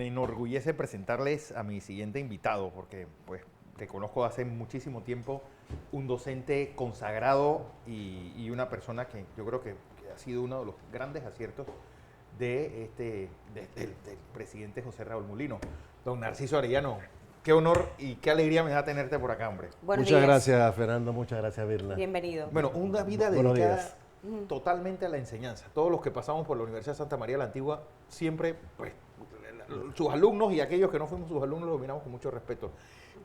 Me enorgullece presentarles a mi siguiente invitado, porque pues te conozco hace muchísimo tiempo, un docente consagrado y una persona que yo creo que ha sido uno de los grandes aciertos del presidente José Raúl Mulino. Don Narciso Arellano, qué honor y qué alegría me da tenerte por acá, hombre. Buenos Muchas días. gracias, Fernando. Muchas gracias, Virna. Bienvenido. Bueno, una vida Buenos dedicada días. totalmente a la enseñanza. Todos los que pasamos por la Universidad de Santa María la Antigua, siempre, pues, sus alumnos y aquellos que no fuimos sus alumnos los miramos con mucho respeto.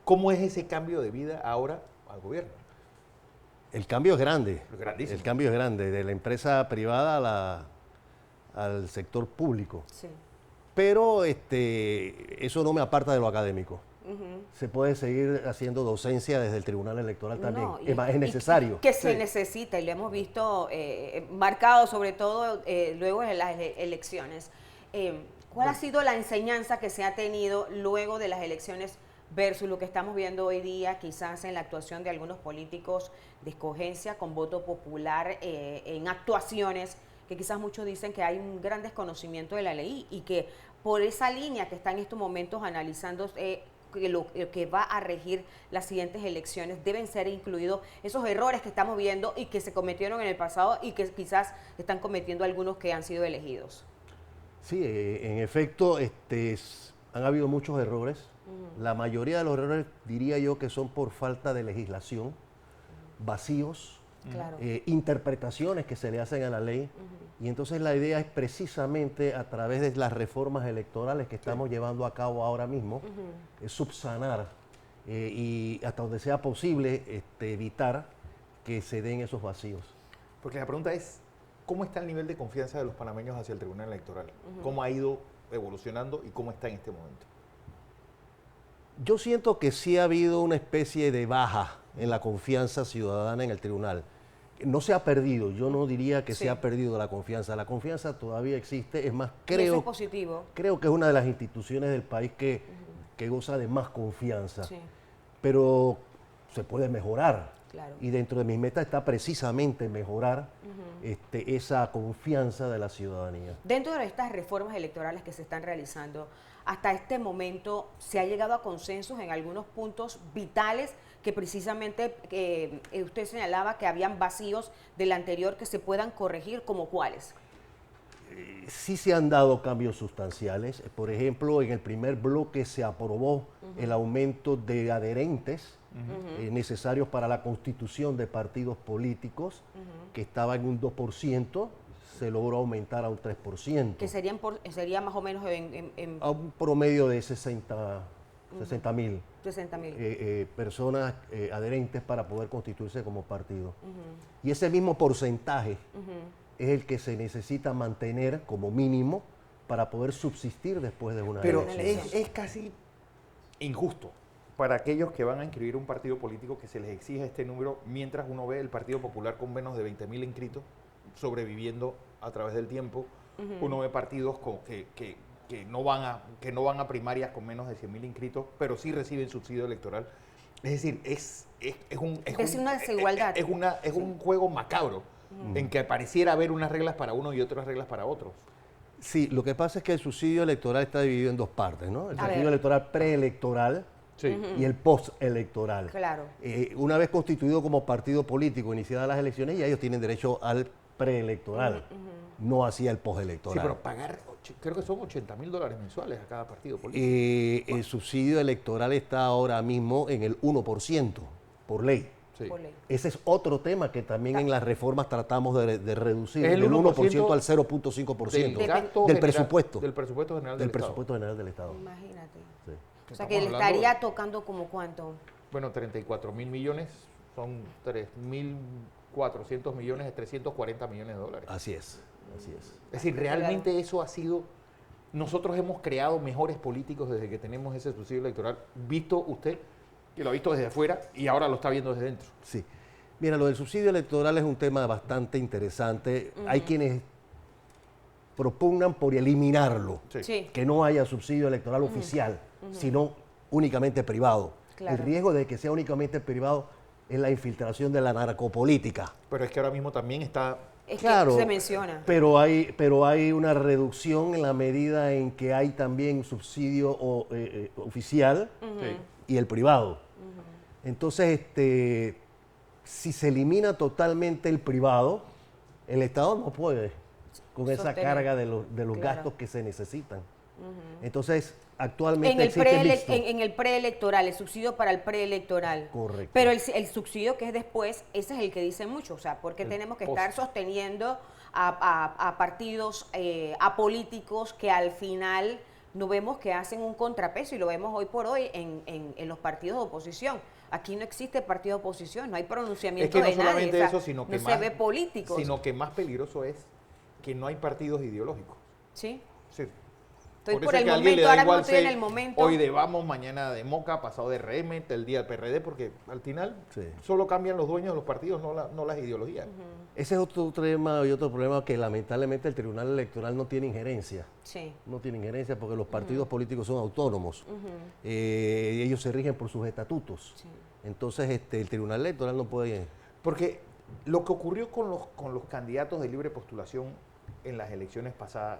¿Cómo es ese cambio de vida ahora al gobierno? El cambio es grande. Grandísimo. El cambio es grande, de la empresa privada al sector público. Sí. Pero eso no me aparta de lo académico. Se puede seguir haciendo docencia desde el Tribunal Electoral también. No, Es más, es necesario. Que se Sí. necesita, y lo hemos visto marcado sobre todo luego de las elecciones. ¿Cuál ha sido la enseñanza que se ha tenido luego de las elecciones versus lo que estamos viendo hoy día, quizás en la actuación de algunos políticos de escogencia con voto popular, en actuaciones que quizás muchos dicen que hay un gran desconocimiento de la ley y que por esa línea que está en estos momentos analizando que lo que va a regir las siguientes elecciones deben ser incluidos esos errores que estamos viendo y que se cometieron en el pasado y que quizás están cometiendo algunos que han sido elegidos? Sí, en efecto, han habido muchos errores. La mayoría de los errores diría yo que son por falta de legislación, vacíos, Claro. interpretaciones que se le hacen a la ley. Y entonces la idea es precisamente a través de las reformas electorales que estamos llevando a cabo ahora mismo, es subsanar y hasta donde sea posible evitar que se den esos vacíos. Porque la pregunta es, ¿cómo está el nivel de confianza de los panameños hacia el Tribunal Electoral? ¿Cómo ha ido evolucionando y cómo está en este momento? Yo siento que sí ha habido una especie de baja en la confianza ciudadana en el tribunal. No se ha perdido, yo no diría que Sí. se ha perdido la confianza todavía existe, es más, Y eso creo es positivo. que es una de las instituciones del país que goza de más confianza, Sí, pero se puede mejorar. claro. Y dentro de mis metas está precisamente mejorar esa confianza de la ciudadanía. Dentro de estas reformas electorales que se están realizando, hasta este momento se ha llegado a consensos en algunos puntos vitales que precisamente usted señalaba que habían vacíos del anterior que se puedan corregir, ¿como cuáles? Sí se han dado cambios sustanciales. Por ejemplo, en el primer bloque se aprobó el aumento de adherentes necesarios para la constitución de partidos políticos, que estaba en un 2%, se logró aumentar a un 3%. Que sería más o menos en A un promedio de 60 mil 60.000. personas adherentes para poder constituirse como partido. Y ese mismo porcentaje es el que se necesita mantener como mínimo para poder subsistir después de una Pero elección. es casi injusto para aquellos que van a inscribir un partido político que se les exige este número, mientras uno ve el Partido Popular con menos de 20.000 inscritos sobreviviendo a través del tiempo. Uno ve partidos que no van a primarias con menos de 100.000 inscritos, pero sí reciben subsidio electoral. Es decir, es una desigualdad. Es un juego macabro en que pareciera haber unas reglas para uno y otras reglas para otros. Sí, lo que pasa es que el subsidio electoral está dividido en dos partes, ¿no? El A subsidio ver. electoral preelectoral y el postelectoral. Claro. Una vez constituido como partido político, iniciadas las elecciones, ya ellos tienen derecho al preelectoral, no hacia el Sí, postelectoral. pero pagar, creo que son $80.000 mensuales a cada partido político. El subsidio electoral está ahora mismo en el 1% por ley. Sí. Por ley. Ese es otro tema que también en las reformas tratamos de reducir, Es el del 1% 1% al 0.5% Del gasto del general- presupuesto. Del presupuesto general Del del Estado. presupuesto general del Estado. Imagínate. Sí. O sea Estamos que le hablando- estaría tocando como cuánto. Bueno, 34.000 millones son 3.400 millones de 340 millones de dólares. Así es, así es. Es decir, realmente eso ha sido... Nosotros hemos creado mejores políticos desde que tenemos ese subsidio electoral. Visto usted, que lo ha visto desde afuera y ahora lo está viendo desde dentro. Sí. Mira, lo del subsidio electoral es un tema bastante interesante. Hay quienes propugnan por eliminarlo, Sí. Sí. que no haya subsidio electoral oficial, sino únicamente privado. Claro. El riesgo de que sea únicamente privado es la infiltración de la narcopolítica. Pero es que ahora mismo también está Es Claro, que se menciona. pero hay una reducción en la medida en que hay también subsidio oficial Sí. y el privado. Entonces, si se elimina totalmente el privado, el Estado no puede con esa Sostener. carga de los Claro. gastos que se necesitan. Entonces, actualmente existe mixto. En el preelectoral, el subsidio para el preelectoral. Correcto. Pero el subsidio que es después, ese es el que dicen mucho. O sea, ¿por qué tenemos que post. estar sosteniendo a partidos, a políticos que al final no vemos que hacen un contrapeso? Y lo vemos hoy por hoy en los partidos de oposición. Aquí no existe partido de oposición, no hay Es pronunciamiento que no de nadie. solamente o sea, eso, sino que no más, se ve políticos. sino que más peligroso es que no hay partidos ideológicos. ¿Sí? Sí. Estoy Por por eso es el que a alguien le momento, da ahora mismo igual estoy en ser el momento. hoy de Vamos, mañana de Moca, pasado de RM, el día del PRD, porque al final Sí. solo cambian los dueños de los partidos, no las ideologías. Ese es otro tema y otro problema que lamentablemente el Tribunal Electoral no tiene injerencia. Sí. No tiene injerencia porque los partidos políticos son autónomos. Y ellos se rigen por sus estatutos. Sí. Entonces, el Tribunal Electoral no puede... Porque lo que ocurrió con los candidatos de libre postulación en las elecciones pasadas,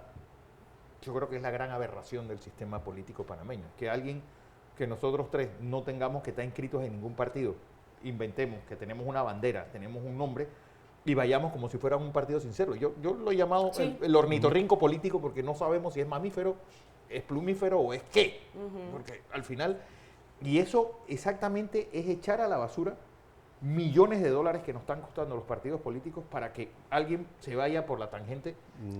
yo creo que es la gran aberración del sistema político panameño. Que alguien, que nosotros tres no tengamos que estar inscritos en ningún partido, inventemos que tenemos una bandera, tenemos un nombre y vayamos como si fuera un partido sincero. Yo lo he llamado Sí. el ornitorrinco político porque no sabemos si es mamífero, es plumífero o es qué. Porque al final, y eso exactamente es echar a la basura millones de dólares que nos están costando los partidos políticos para que alguien se vaya por la tangente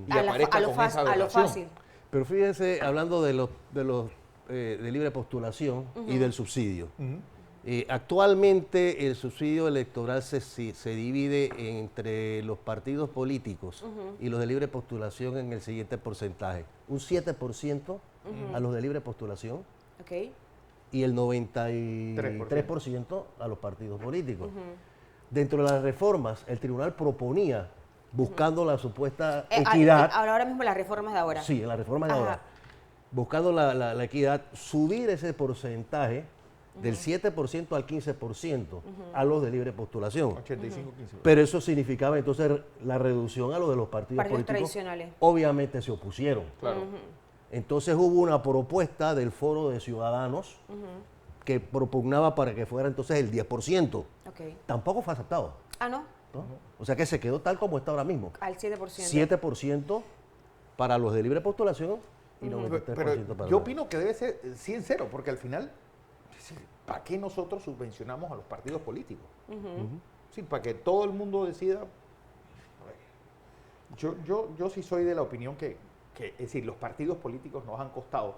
y aparezca con esa a lo aberración. fácil. Pero fíjense, hablando de de libre postulación y del subsidio. Ujú. Actualmente el subsidio electoral se divide entre los partidos políticos y los de libre postulación en el siguiente porcentaje. Un 7% a los de libre postulación Ok. y el 93% a los partidos políticos. Dentro de las reformas, el tribunal proponía, buscando la supuesta equidad, Ahora mismo las reformas de ahora. sí, en la reforma de Ajá. ahora, buscando la equidad, subir ese porcentaje del 7% al 15% a los de libre postulación. 85-15. Pero eso significaba entonces la reducción a los de los partidos Partidos políticos. tradicionales. Obviamente se opusieron. Claro. Entonces hubo una propuesta del Foro de Ciudadanos que propugnaba para que fuera entonces el 10%. Ok. Tampoco fue aceptado, Ah, ¿no? ¿no? O sea que se quedó tal como está ahora mismo. Al 7%. 7% para los de libre postulación y 93% Pero para yo los- opino que debe ser 100-0, porque al final, ¿para qué nosotros subvencionamos a los partidos políticos? Sí, para que todo el mundo decida. Yo sí soy de la opinión que, es decir, los partidos políticos nos han costado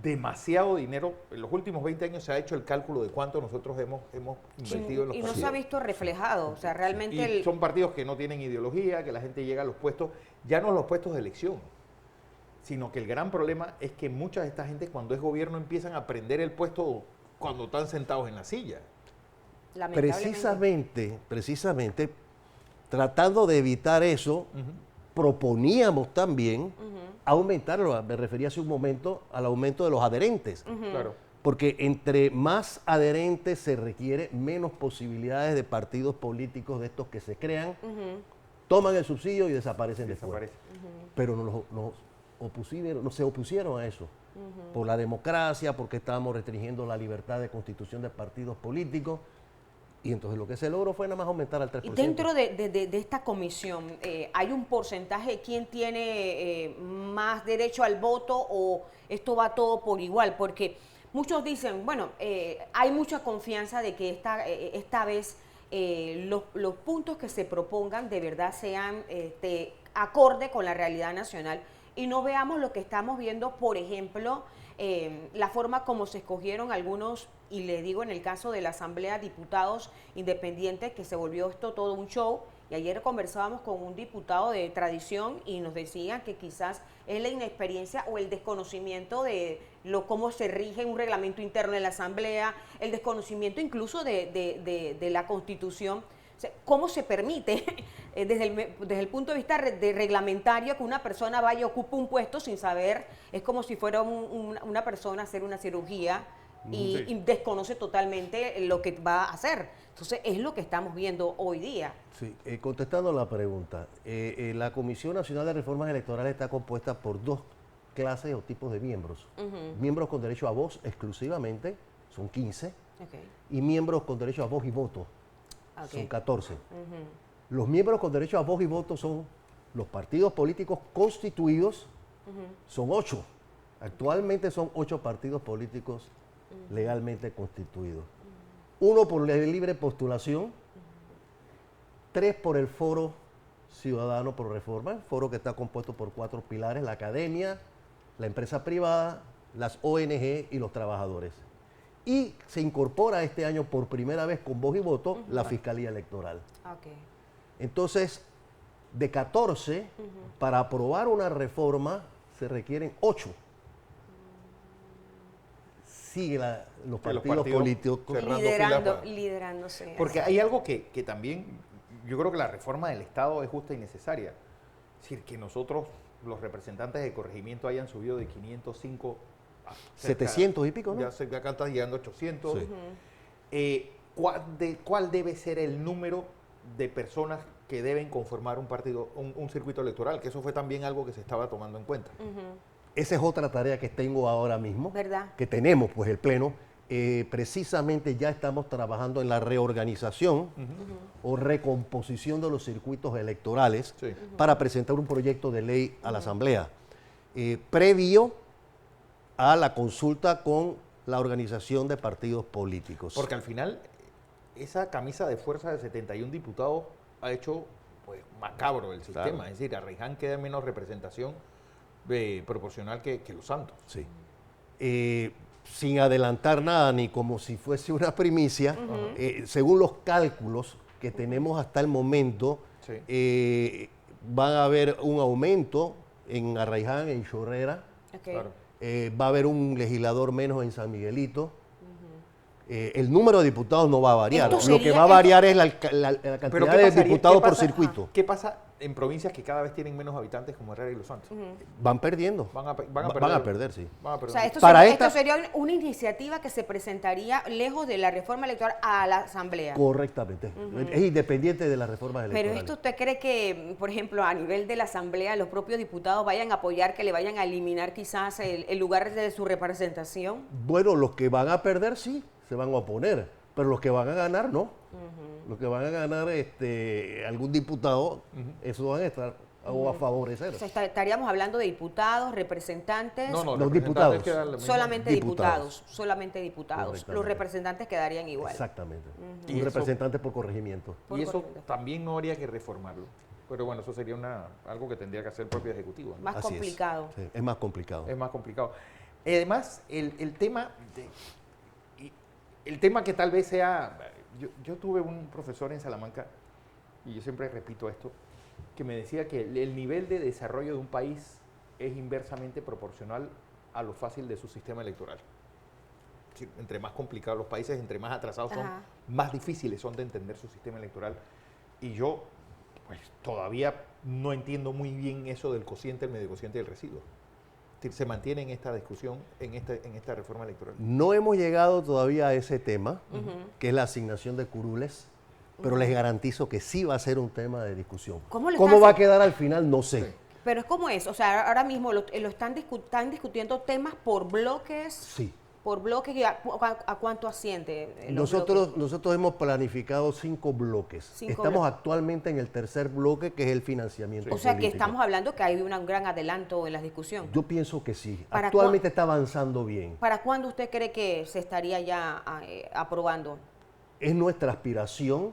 demasiado dinero. En los últimos 20 años se ha hecho el cálculo de cuánto nosotros hemos invertido en los Y no partidos. se ha visto reflejado. O sea, realmente Y son partidos que no tienen ideología, que la gente llega a los puestos, ya no a los puestos de elección, sino que el gran problema es que mucha de esta gente cuando es gobierno empiezan a prender el puesto cuando están sentados en la silla. lamentablemente. Precisamente, tratando de evitar eso, proponíamos también aumentarlo. Me refería hace un momento al aumento de los adherentes. Claro. Porque entre más adherentes se requiere, menos posibilidades de partidos políticos de estos que se crean, toman el subsidio y desaparecen después. Desaparece. Pero no se opusieron a eso. Por la democracia, porque estábamos restringiendo la libertad de constitución de partidos políticos. Y entonces lo que se logró fue nada más aumentar al 3%. Y dentro de esta comisión, ¿hay un porcentaje de quién tiene más derecho al voto o esto va todo por igual? Porque muchos dicen, bueno, hay mucha confianza de que esta vez los puntos que se propongan de verdad sean acorde con la realidad nacional y no veamos lo que estamos viendo, por ejemplo, la forma como se escogieron algunos, y le digo en el caso de la Asamblea Diputados Independientes, que se volvió esto todo un show, y ayer conversábamos con un diputado de tradición y nos decía que quizás es la inexperiencia o el desconocimiento de cómo se rige un reglamento interno de la Asamblea, el desconocimiento incluso de la Constitución. O sea, ¿cómo se permite desde el punto de vista de reglamentario que una persona vaya y ocupe un puesto sin saber? Es como si fuera una persona a hacer una cirugía y desconoce totalmente lo que va a hacer. Entonces, es lo que estamos viendo hoy día. Sí, contestando la pregunta, la Comisión Nacional de Reformas Electorales está compuesta por dos clases o tipos de miembros. Miembros con derecho a voz exclusivamente, son 15, y miembros con derecho a voz y voto, son 14. Los miembros con derecho a voz y voto son los partidos políticos constituidos, son 8. Actualmente son 8 partidos políticos legalmente constituidos. 1 por la libre postulación, 3 por el Foro Ciudadano por Reforma, el foro que está compuesto por 4 pilares: la academia, la empresa privada, las ONG y los trabajadores. Y se incorpora este año por primera vez con voz y voto la Fiscalía Electoral. Entonces, de 14, para aprobar una reforma se requieren 8. Sigue los partidos políticos liderándose. Porque hay algo que también, yo creo que la reforma del Estado es justa y necesaria. Es decir, que nosotros, los representantes de corregimiento, hayan subido de 505 a 700 y pico, ¿no? Ya acá está llegando a 800. Sí. ¿Cuál debe ser el número de personas que deben conformar un partido, un circuito electoral? Que eso fue también algo que se estaba tomando en cuenta. Esa es otra tarea que tengo ahora mismo, ¿verdad? Que tenemos pues el Pleno. Precisamente ya estamos trabajando en la reorganización o recomposición de los circuitos electorales para presentar un proyecto de ley a la Asamblea, previo a la consulta con la organización de partidos políticos. Porque al final, esa camisa de fuerza de 71 diputados ha hecho pues macabro el sistema. Claro. Es decir, a Arraiján queda menos representación proporcional que Los Santos. Sí. Sin adelantar nada, ni como si fuese una primicia, según los cálculos que tenemos hasta el momento, van a haber un aumento en Arraiján, en Chorrera, Claro. Va a haber un legislador menos en San Miguelito. El número de diputados no va a variar. Lo que va a variar es la cantidad de diputados por circuito. ¿Qué pasa en provincias que cada vez tienen menos habitantes como Herrera y Los Santos? Van perdiendo. Van a perder, sí. O sea, esto sería una iniciativa que se presentaría lejos de la reforma electoral a la Asamblea. Correctamente. Es independiente de las reformas electorales. Pero esto, ¿usted cree que, por ejemplo, a nivel de la Asamblea, los propios diputados vayan a apoyar que le vayan a eliminar quizás el lugar de su representación? Bueno, los que van a perder sí se van a oponer, pero los que van a ganar no. Los que van a ganar algún diputado, esos van a estar a favorecer. O sea, estaríamos hablando de diputados, representantes. No, los diputados. Solamente diputados. Solamente diputados. Los representantes quedarían igual. Exactamente. Un representante por corregimiento. Y eso también no habría que reformarlo. Pero bueno, eso sería algo que tendría que hacer el propio Ejecutivo, ¿no? Más complicado. Sí, es más complicado. Es más complicado. Además, el tema que tal vez sea... Yo tuve un profesor en Salamanca, y yo siempre repito esto, que me decía que el nivel de desarrollo de un país es inversamente proporcional a lo fácil de su sistema electoral. Entre más complicados los países, entre más atrasados son, más difíciles son de entender su sistema electoral. Y yo, pues, todavía no entiendo muy bien eso del cociente, el medio cociente y el residuo. Se mantiene en esta discusión, en esta reforma electoral. No hemos llegado todavía a ese tema, que es la asignación de curules, pero les garantizo que sí va a ser un tema de discusión. ¿Cómo va a quedar al final? No sé. Sí. Pero es como es, o sea, ahora mismo están discutiendo temas por bloques. Sí. Por bloques, ¿a cuánto asciende? Nosotros hemos planificado 5 bloques. Estamos actualmente en el tercer bloque, que es el financiamiento político. O sea, que estamos hablando que hay un gran adelanto en la discusión. Yo pienso que sí. Actualmente está avanzando bien. ¿Para cuándo usted cree que se estaría ya aprobando? Es nuestra aspiración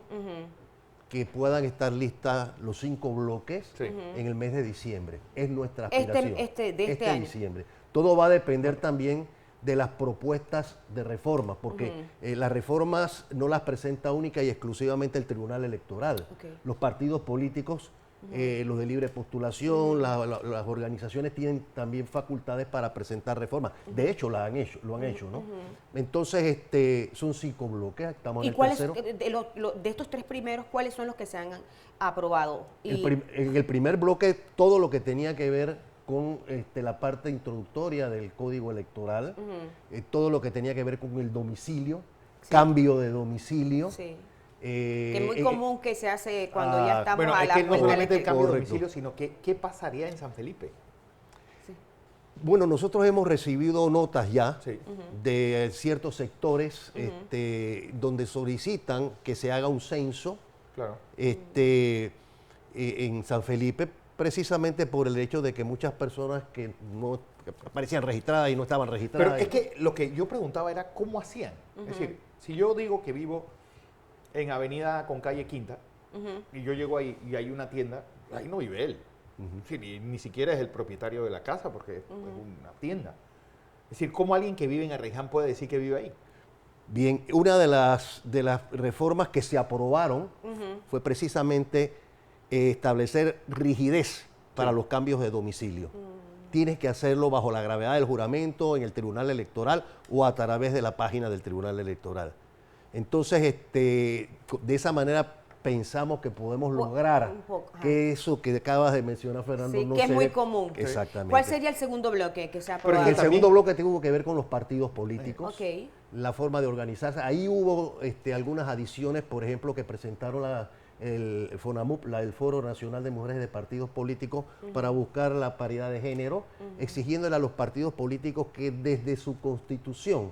que puedan estar listas los 5 bloques en el mes de diciembre. Es nuestra aspiración. Este año. Diciembre. Todo va a depender también de las propuestas de reforma, porque las reformas no las presenta única y exclusivamente el Tribunal Electoral. Los partidos políticos, los de libre postulación, las organizaciones tienen también facultades para presentar reformas. De hecho, lo han hecho, ¿no? Entonces, son 5 bloques, estamos en el tercero. De estos 3 primeros, ¿cuáles son los que se han aprobado? En el primer bloque, todo lo que tenía que ver con la parte introductoria del Código Electoral, todo lo que tenía que ver con el domicilio, cambio de domicilio. Sí. Que es muy común que se hace cuando ya estamos bueno, a es la que no puerta solamente el electoral. cambio de Correcto. domicilio, sino que qué pasaría en San Felipe. Bueno, nosotros hemos recibido notas ya Sí. de ciertos sectores donde solicitan que se haga un censo Claro. en San Felipe, precisamente por el hecho de que muchas personas que no que aparecían registradas y no estaban registradas. Pero es que lo que yo preguntaba era cómo hacían. Es decir, si yo digo que vivo en Avenida con calle Quinta y yo llego ahí y hay una tienda, ahí no vive él. Es decir, ni siquiera es el propietario de la casa porque es una tienda. Es decir, ¿cómo alguien que vive en Arraiján puede decir que vive ahí? Bien, una de las reformas que se aprobaron fue precisamente establecer rigidez para los cambios de domicilio. Tienes que hacerlo bajo la gravedad del juramento en el Tribunal Electoral o a través de la página del Tribunal Electoral. Entonces, de esa manera pensamos que podemos lograr un poco, ajá. que eso que acabas de mencionar, Fernando, Sí, no que es se muy dé. común. Exactamente. ¿Cuál sería el segundo bloque que se ha Pero aprobado? El también- segundo bloque tuvo que ver con los partidos políticos, Ok. la forma de organizarse. Ahí hubo algunas adiciones, por ejemplo, que presentaron el FONAMUP, el Foro Nacional de Mujeres de Partidos Políticos, para buscar la paridad de género, exigiéndole a los partidos políticos que desde su constitución,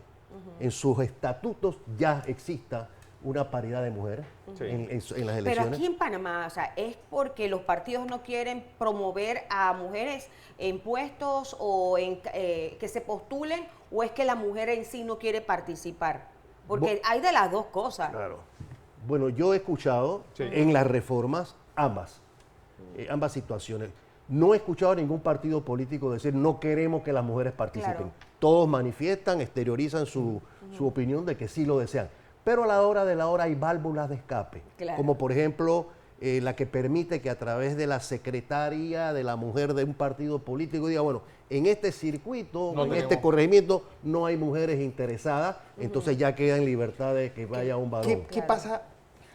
en sus estatutos, ya exista una paridad de mujeres Sí. en las Pero elecciones. aquí en Panamá, o sea, ¿es porque los partidos no quieren promover a mujeres en puestos o que se postulen, o es que la mujer en sí no quiere participar? Porque hay de las dos cosas. Claro. Bueno, yo he escuchado Sí. en las reformas ambas situaciones. No he escuchado a ningún partido político decir no queremos que las mujeres participen. Claro. Todos manifiestan, exteriorizan su opinión de que sí lo desean. Pero a la hora de la hora hay válvulas de escape, Claro. como por ejemplo la que permite que a través de la secretaría de la mujer de un partido político diga, bueno, en este circuito, No en tenemos. este corregimiento no hay mujeres interesadas, entonces ya queda en libertad de que vaya un varón. ¿Qué Claro. pasa?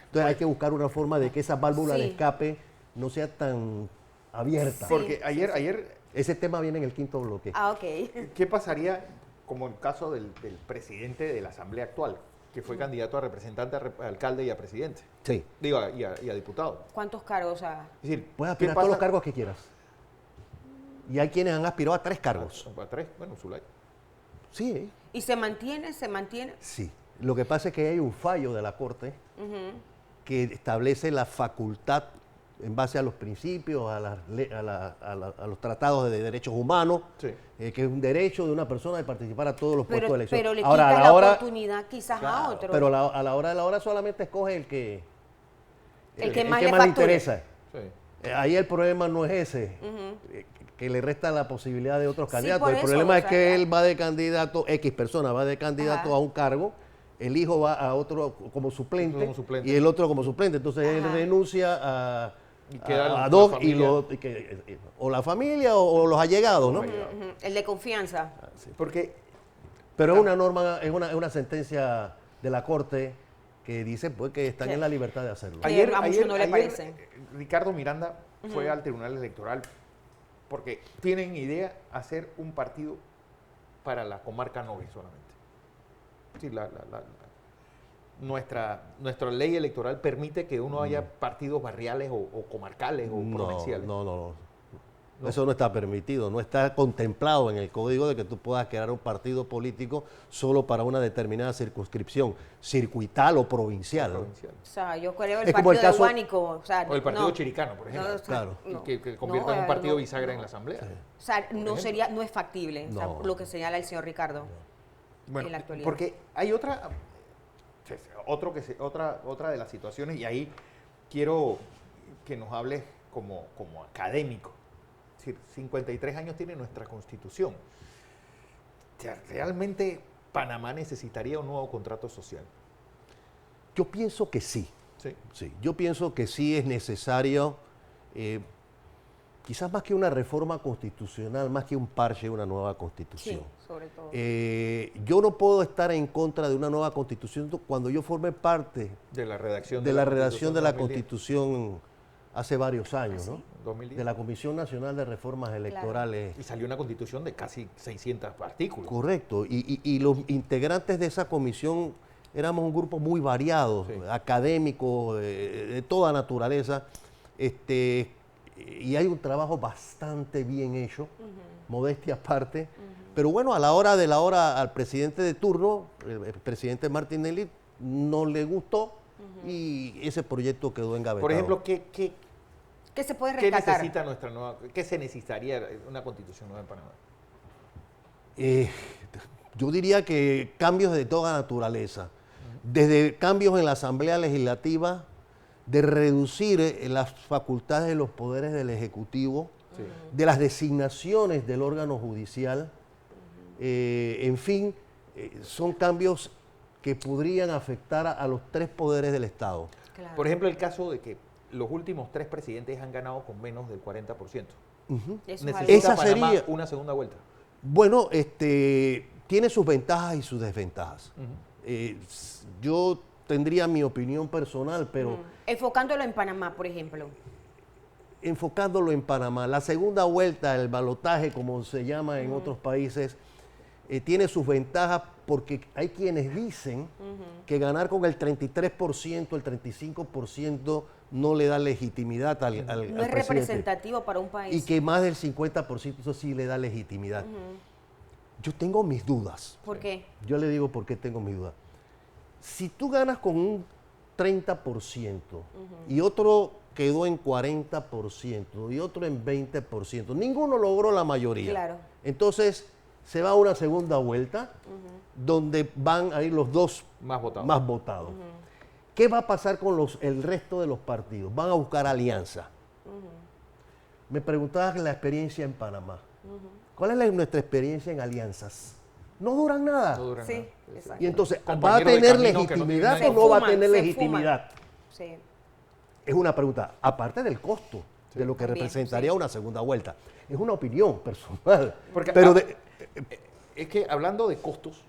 Entonces hay que buscar una forma de que esa válvula de Sí. escape no sea tan abierta. Sí. Porque ayer Ese tema viene en el quinto bloque. Ah, ok. ¿qué pasaría como el caso del presidente de la Asamblea actual, que fue candidato a representante, a alcalde y a presidente? Sí. Digo, y a diputado. ¿Cuántos cargos? Es decir, Puedes ¿qué aspirar a todos los pasa? cargos que quieras. Y hay quienes han aspirado a 3 cargos. A tres, bueno, Zulay. Sí, ¿Y se mantiene? ¿Se mantiene? sí. Lo que pasa es que hay un fallo de la Corte que establece la facultad en base a los principios, a los tratados de derechos humanos, Sí. que es un derecho de una persona de participar a todos los puestos de elección. Pero le Ahora, quitas a la hora, oportunidad quizás a claro, otro. pero a la hora de la hora solamente escoge el que más le le facture. interesa. Sí. Ahí el problema no es ese, que le resta la posibilidad de otros Sí, candidatos. por El eso, problema o es sea, que ya. él va de candidato, X persona va de candidato Ajá. a un cargo, el hijo va a otro como suplente, Como suplente. y el otro como suplente. Entonces él Ajá. renuncia a, Y queda la dos familia. o la familia o los allegados, ¿no? Ujú. El de confianza. Porque Pero es una norma, es una sentencia de la Corte que dice pues que están Sí. en la libertad de hacerlo. Ay, a muchos no le parece. Ricardo Miranda fue al Tribunal Electoral porque tienen idea hacer un partido para la comarca Novi solamente. Sí, nuestra ley electoral permite que uno haya partidos barriales o comarcales o provinciales. No. Eso no está permitido, no está contemplado en el código de que tú puedas crear un partido político solo para una determinada circunscripción, circuital o provincial. ¿no? Provincial. O sea, yo creo el Es como partido el de caso- Guánico. O, sea, O el partido no. chiricano, por ejemplo. No, o sea, Claro. no. Que convierta en No, un partido no, bisagra no. en la Asamblea. O sea, no es factible, o sea, No. lo que señala el señor Ricardo Bueno, en la actualidad. porque hay otra de las situaciones, y ahí quiero que nos hables como académico. Es decir, 53 años tiene nuestra Constitución. O sea, ¿realmente Panamá necesitaría un nuevo contrato social? Yo pienso que sí. Sí. Sí, yo pienso que sí es necesario, quizás más que una reforma constitucional, más que un parche, una nueva Sí, constitución. sobre todo. Yo no puedo estar en contra de una nueva constitución cuando yo forme parte De la redacción de la redacción de la 2010. Constitución hace varios años, ¿Ah, ¿no? sí? 2010. De la Comisión Nacional de Reformas Electorales. Y salió una constitución de casi 600 artículos. Correcto, y los integrantes de esa comisión éramos un grupo muy variado, Sí. académicos, de toda naturaleza, y hay un trabajo bastante bien hecho, modestia aparte, pero bueno, a la hora de la hora al presidente de turno, el presidente Martinelli, no le gustó y ese proyecto quedó engavetado. Por ejemplo, ¿Qué se puede ¿qué rescatar? necesita nuestra nueva, qué se necesitaría una constitución nueva en Panamá? Yo diría que cambios de toda naturaleza, desde cambios en la Asamblea Legislativa, de reducir las facultades de los poderes del Ejecutivo, Sí. de las designaciones del órgano judicial, en fin, son cambios que podrían afectar a los tres poderes del Estado. Claro. Por ejemplo, el caso de que los últimos 3 presidentes han ganado con menos del 40%. Ujú. Eso es Necesita algo- Esa Panamá sería- una segunda vuelta. Bueno, tiene sus ventajas y sus desventajas. Yo tendría mi opinión personal, pero Enfocándolo en Panamá, por ejemplo. enfocándolo en Panamá, la segunda vuelta, el balotaje, como se llama en otros países, tiene sus ventajas porque hay quienes dicen que ganar con el 33%, el 35% no le da legitimidad al No es presidente. representativo para un país. Y que más del 50% eso sí le da legitimidad. Yo tengo mis dudas. ¿Por qué? Yo le digo por qué tengo mis dudas. Si tú ganas con un 30% y otro quedó en 40% y otro en 20%, ninguno logró la mayoría. Claro. Entonces se va a una segunda vuelta donde van a ir los dos Más votados. más votados. ¿Qué va a pasar con el resto de los partidos? Van a buscar alianza. Me preguntabas la experiencia en Panamá. ¿Cuál es nuestra experiencia en alianzas? No duran nada. No dura Sí, nada. exacto. Y entonces, ¿va a Compañero de tener camino que no legitimidad tiene o no va a fuman, tener se legitimidad? Sí. Es una pregunta, aparte del costo de lo que También, representaría sí. una segunda vuelta. Es una opinión personal. Porque, pero es que hablando de costos,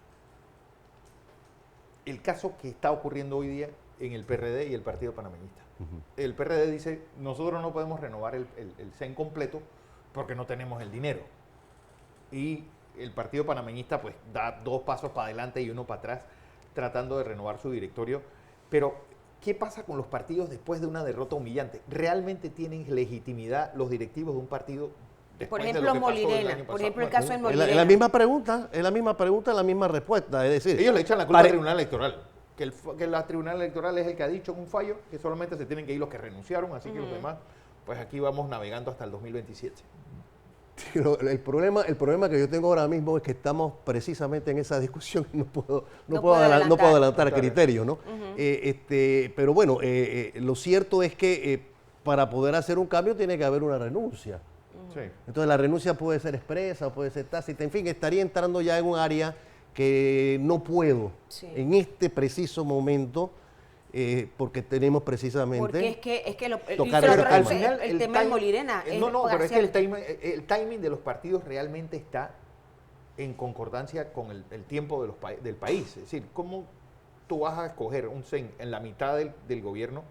el caso que está ocurriendo hoy día en el PRD y el Partido Panameñista. El PRD dice, nosotros no podemos renovar el CEN completo porque no tenemos el dinero. Y el Partido Panameñista pues da 2 pasos para adelante y 1 para atrás tratando de renovar su directorio. Pero, ¿qué pasa con los partidos después de una derrota humillante? ¿Realmente tienen legitimidad los directivos de un partido después Por de ejemplo, lo que pasó el Molirena. año Por pasado? ejemplo, el caso de es Molirena. la misma pregunta, es la misma pregunta, la misma respuesta. Es decir, Ellos le echan la culpa pare- al Tribunal Electoral. Que la Tribunal Electoral es el que ha dicho en un fallo que solamente se tienen que ir los que renunciaron, así que los demás, pues aquí vamos navegando hasta el 2027. Pero el problema que yo tengo ahora mismo es que estamos precisamente en esa discusión y no puedo adelantar criterios, ¿no? Pero bueno, lo cierto es que para poder hacer un cambio tiene que haber una renuncia. Sí. Entonces la renuncia puede ser expresa, puede ser tácita, en fin, estaría entrando ya en un área que no puedo Sí. en este preciso momento, porque tenemos precisamente... Porque es que lo, Tocar hizo ese otro- tema. Al final, el tema de Molirena. No, pero es que parcial. el timing de los partidos realmente está en concordancia con el tiempo de del país. Es decir, ¿cómo tú vas a escoger un CEN en la mitad del gobierno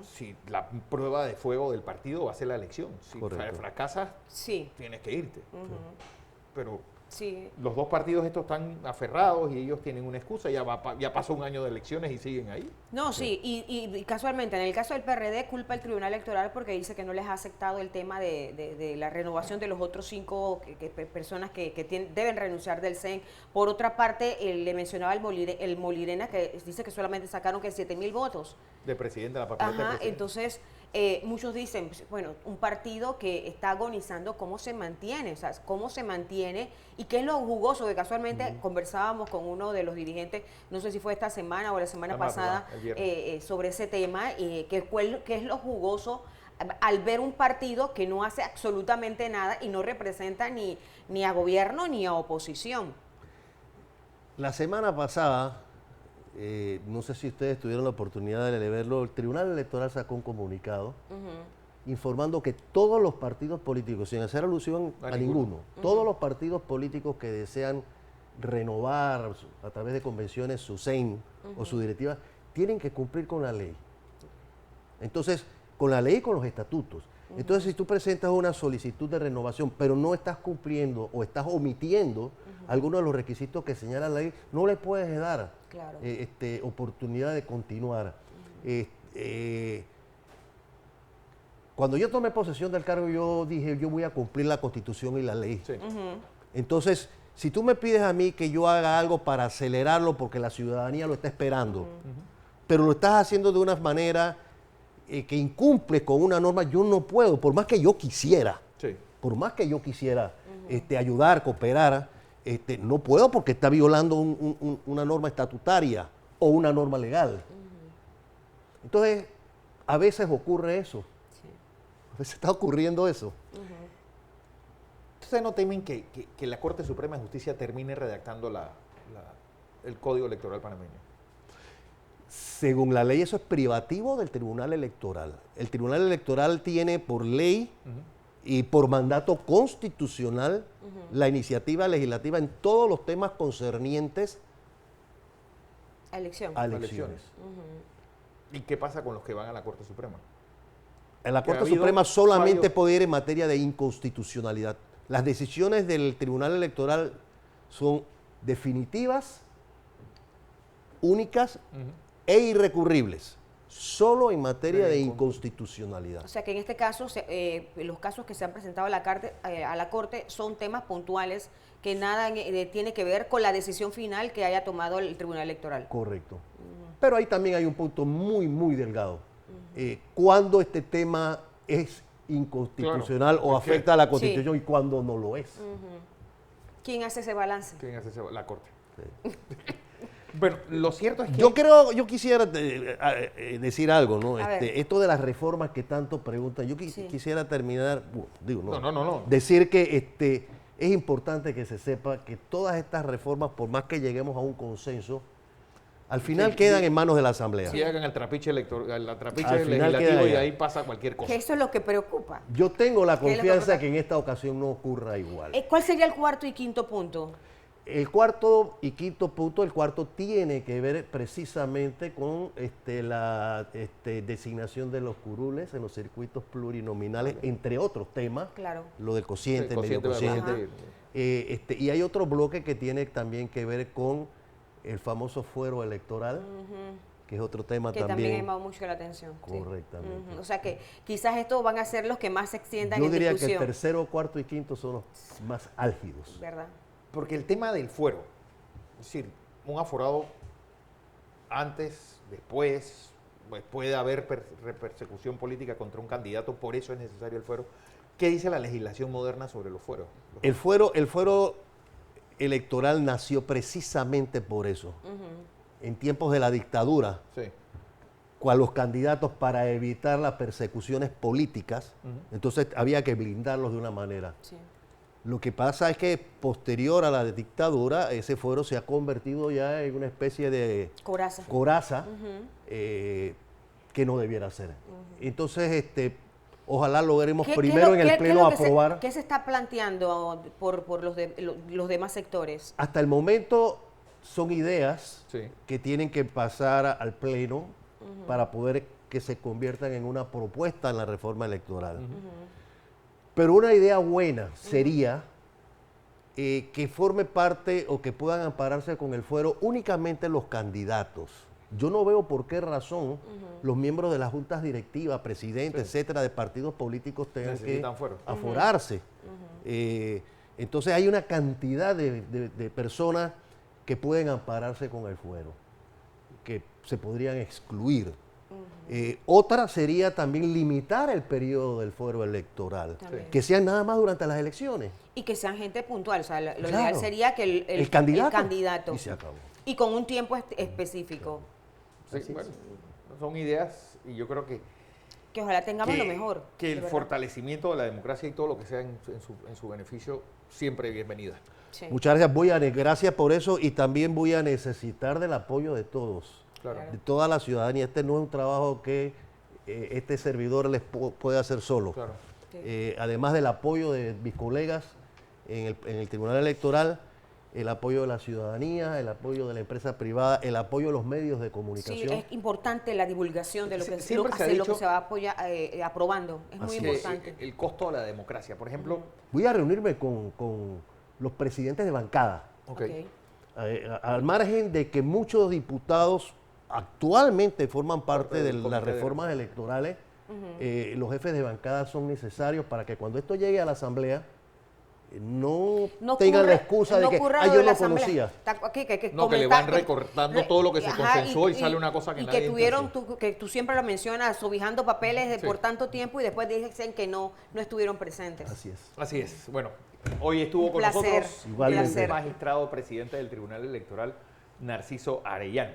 si la prueba de fuego del partido va a ser la elección? Si Correcto. fracasas, Sí, tienes que irte. Pero sí. los dos partidos estos están aferrados y ellos tienen una excusa. Ya pasó un año de elecciones y siguen ahí. No, sí, y casualmente, en el caso del PRD, culpa al Tribunal Electoral porque dice que no les ha aceptado el tema de la renovación de los otros 5 personas que deben renunciar del CEN. Por otra parte, le mencionaba el Molirena, que dice que solamente sacaron que 7,000 votos. De presidente, la papeleta de Ajá, presidente. entonces muchos dicen, bueno, un partido que está agonizando, ¿cómo se mantiene? O sea, ¿cómo se mantiene? ¿Y qué es lo jugoso? Que casualmente conversábamos con uno de los dirigentes, no sé si fue esta semana o la semana pasada, el viernes. sobre ese tema, qué es lo jugoso al ver un partido que no hace absolutamente nada y no representa ni a gobierno ni a oposición. La semana pasada, no sé si ustedes tuvieron la oportunidad de verlo, el Tribunal Electoral sacó un comunicado informando que todos los partidos políticos, sin hacer alusión a ninguno, todos los partidos políticos que desean renovar a través de convenciones su CEN o su directiva, tienen que cumplir con la ley. Entonces, con la ley y con los estatutos. Entonces, si tú presentas una solicitud de renovación, pero no estás cumpliendo o estás omitiendo algunos de los requisitos que señala la ley, no le puedes dar Claro. oportunidad de continuar. Cuando yo tomé posesión del cargo, yo dije, yo voy a cumplir la Constitución y la ley. Sí. Entonces, si tú me pides a mí que yo haga algo para acelerarlo porque la ciudadanía lo está esperando, pero lo estás haciendo de una manera que incumple con una norma, yo no puedo, por más que yo quisiera, Sí. por más que yo quisiera ayudar, cooperar, no puedo porque está violando una norma estatutaria o una norma legal. Entonces, a veces ocurre eso. A veces está ocurriendo eso. ¿Ustedes no temen que la Corte Suprema de Justicia termine redactando el Código Electoral panameño? Según la ley, eso es privativo del Tribunal Electoral. El Tribunal Electoral tiene por ley y por mandato constitucional la iniciativa legislativa en todos los temas concernientes Elección. a elecciones. ¿Y qué pasa con los que van a la Corte Suprema? En la Que ha Corte habido Suprema solamente fallos. puede ir en materia de inconstitucionalidad. Las decisiones del Tribunal Electoral son definitivas, únicas e irrecurribles, solo en materia de inconstitucionalidad. O sea que en este caso, los casos que se han presentado a la Corte son temas puntuales que nada tiene que ver con la decisión final que haya tomado el Tribunal Electoral. Correcto. Pero ahí también hay un punto muy, muy delgado. Cuando este tema es inconstitucional Claro, o es que- afecta a la Constitución y cuando no lo es. ¿Quién hace ese balance? ¿Quién hace la Corte? Bueno, lo cierto es que... Yo quisiera decir algo, ¿no? A ver. Esto de las reformas que tanto preguntan, yo Sí. quisiera terminar, No. decir que es importante que se sepa que todas estas reformas, por más que lleguemos a un consenso, al final Sí, quedan sí. en manos de la Asamblea. Llegan al trapiche electoral, la trapiche Al final legislativo queda y allá. ahí pasa cualquier cosa. Que eso es lo que preocupa. Yo tengo la ¿Qué es lo que confianza pasa? que en esta ocasión no ocurra igual. ¿Cuál sería el cuarto y quinto punto? El cuarto y quinto punto, el cuarto tiene que ver precisamente con la designación de los curules en los circuitos plurinominales, entre otros temas, Claro. lo del cociente, Sí, medio cociente, cociente. Y hay otro bloque que tiene también que ver con el famoso fuero electoral, que es otro tema Que también ha también. llamado mucho la atención. Sí. Correctamente. O sea que quizás estos van a ser los que más se extiendan Yo en diría que el discusión. tercero, cuarto y quinto son los más álgidos. ¿Verdad? Porque el tema del fuero, es decir, un aforado antes, después, pues puede haber persecución política contra un candidato, por eso es necesario el fuero. ¿Qué dice la legislación moderna sobre los fueros? El fuero electoral nació precisamente por eso. En tiempos de la dictadura, Sí. cuando los candidatos, para evitar las persecuciones políticas, entonces había que blindarlos de una manera. Sí. Lo que pasa es que posterior a la dictadura, ese fuero se ha convertido ya en una especie de Coraza. coraza que no debiera ser. Entonces, ojalá logremos primero en el Pleno aprobar. ¿Qué se está planteando por los demás sectores? Hasta el momento son ideas Sí. que tienen que pasar al Pleno para poder que se conviertan en una propuesta en la reforma electoral. Pero una idea buena sería que forme parte o que puedan ampararse con el fuero únicamente los candidatos. Yo no veo por qué razón los miembros de las juntas directivas, presidentes, etcétera, de partidos políticos tengan que Necesitan fuero. aforarse. Entonces hay una cantidad de personas que pueden ampararse con el fuero, que se podrían excluir. Otra sería también limitar el periodo del fuero electoral, También. que sean nada más durante las elecciones. Y que sean gente puntual. O sea, lo Claro. ideal sería que el candidato. Y se acabó. Y con un tiempo específico. Sí, Así bueno, son ideas y yo creo que Que ojalá tengamos lo mejor. que de el verdad. fortalecimiento de la democracia y todo lo que sea en su beneficio, siempre bienvenida. Sí. Muchas gracias, gracias por eso y también voy a necesitar del apoyo de todos, Claro. de toda la ciudadanía. Este no es un trabajo que este servidor les puede hacer solo. Claro. Sí. Además del apoyo de mis colegas en el Tribunal Electoral, el apoyo de la ciudadanía, el apoyo de la empresa privada, el apoyo de los medios de Sí, comunicación. es importante la divulgación de lo que, Siempre se ha lo que dicho se va aprobando. Es muy Así importante. el costo de la democracia, por ejemplo. Voy a reunirme con los presidentes de bancada, Ok. al margen de que muchos diputados actualmente forman parte de del las comité de reformas electorales, los jefes de bancada son necesarios para que cuando esto llegue a la Asamblea no tengan la excusa de que yo de la no Asamblea. conocía. Aquí, que No, que le van comentar- recortando todo lo que se Ajá, consensuó y sale una cosa que y nadie que tuvieron, entendió. que tú siempre lo mencionas, sobijando papeles Sí. por tanto tiempo y después dicen que no estuvieron presentes. Así es. Así es. Bueno, hoy estuvo Un con placer, nosotros Igualmente. el magistrado presidente del Tribunal Electoral, Narciso Arellano.